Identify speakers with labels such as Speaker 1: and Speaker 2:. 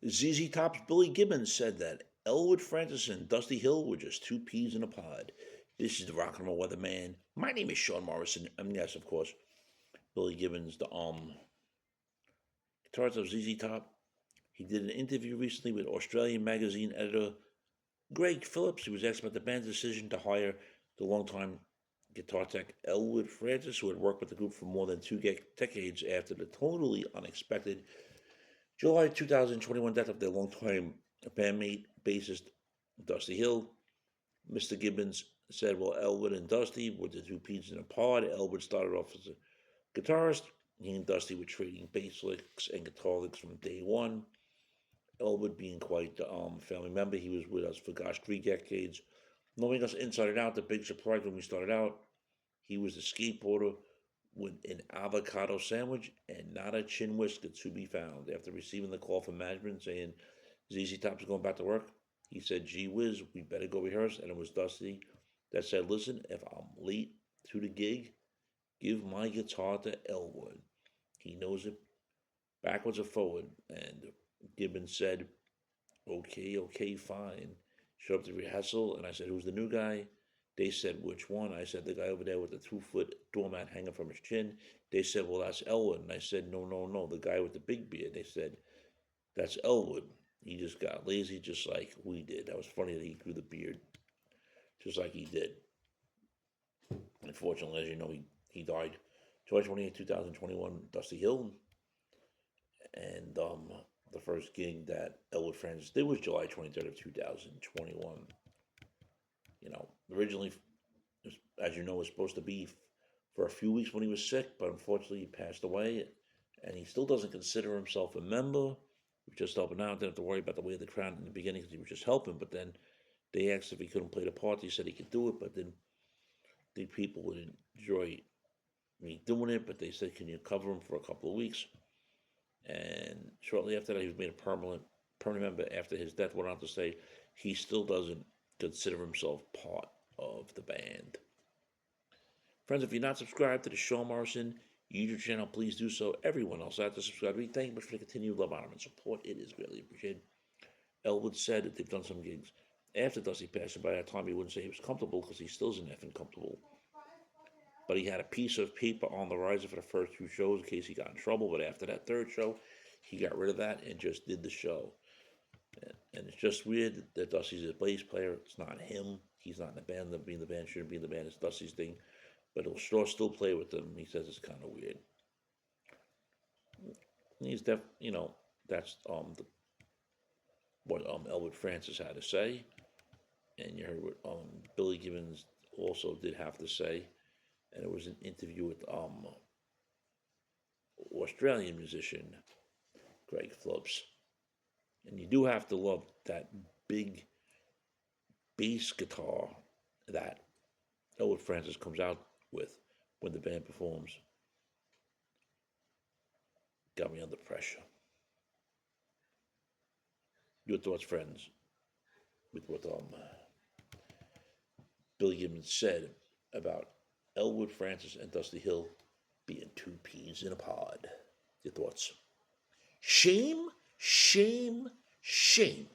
Speaker 1: ZZ Top's Billy Gibbons said that Elwood Francis and Dusty Hill were just two peas in a pod. This is the Rock and Roll Weatherman. My name is Sean Morrison. Yes, of course, Billy Gibbons, the guitarist of ZZ Top. He did an interview recently with Australian magazine editor Greg Phillips. He was asked about the band's decision to hire the longtime guitar tech Elwood Francis, who had worked with the group for more than two decades after the totally unexpected July 2021 death of their longtime bandmate, bassist Dusty Hill. Mr. Gibbons said, well, Elwood and Dusty were the two peas in a pod. Elwood started off as a guitarist. He and Dusty were trading bass licks and guitar licks from day one. Elwood being quite a family member. He was with us for, 3 decades. Knowing us inside and out, the big surprise when we started out, he was a skateboarder with an avocado sandwich and not a chin whisker to be found. After receiving the call from management saying ZZ Top's going back to work, he said, gee whiz, we better go rehearse. And it was Dusty that said, listen, if I'm late to the gig, give my guitar to Elwood. He knows it backwards or forward. And Gibbons said, okay, fine. Showed up to rehearsal, and I said, who's the new guy? They said, which one? I said, the guy over there with the 2-foot doormat hanging from his chin. They said, well, that's Elwood. And I said, no, the guy with the big beard. They said, that's Elwood. He just got lazy just like we did. That was funny that he grew the beard just like he did. Unfortunately, as you know, he died July 28, 2021, Dusty Hill. And the first gig that Elwood Francis did was July 23rd of 2021. You know, originally, as you know, it was supposed to be for a few weeks when he was sick, but unfortunately he passed away, and he still doesn't consider himself a member. He was just helping out. Didn't have to worry about the way of the crowd in the beginning because he was just helping, but then they asked if he couldn't play the part. He said he could do it, but then the people would enjoy me doing it, but they said, can you cover him for a couple of weeks? And shortly after that, he was made a permanent member after his death. Went on to say he still doesn't consider himself part of the band. Friends, if you're not subscribed to the Sean Morrison YouTube channel, please do so. Everyone else out to subscribe. We thank you much for the continued love, honor, and support. It is greatly appreciated. Elwood said that they've done some gigs after Dusty passed, and by that time he wouldn't say he was comfortable because he still isn't effing comfortable. But he had a piece of paper on the riser for the first 2 shows in case he got in trouble. But after that 3rd show, he got rid of that and just did the show. And it's just weird that Dusty's a bass player. It's not him. He's not in the band. Being in the band shouldn't be in the band. It's Dusty's thing. But he'll still play with them. He says it's kind of weird. He's that's what Elwood Francis had to say. And you heard what Billy Gibbons also did have to say. And it was an interview with Australian musician Greg Phillips. And you do have to love that big bass guitar that Elwood Francis comes out with when the band performs. Got me under pressure. Your thoughts, friends, with what Billy Gibbons said about Elwood Francis and Dusty Hill being 2 peas in a pod. Your thoughts? Shame, shame, shame.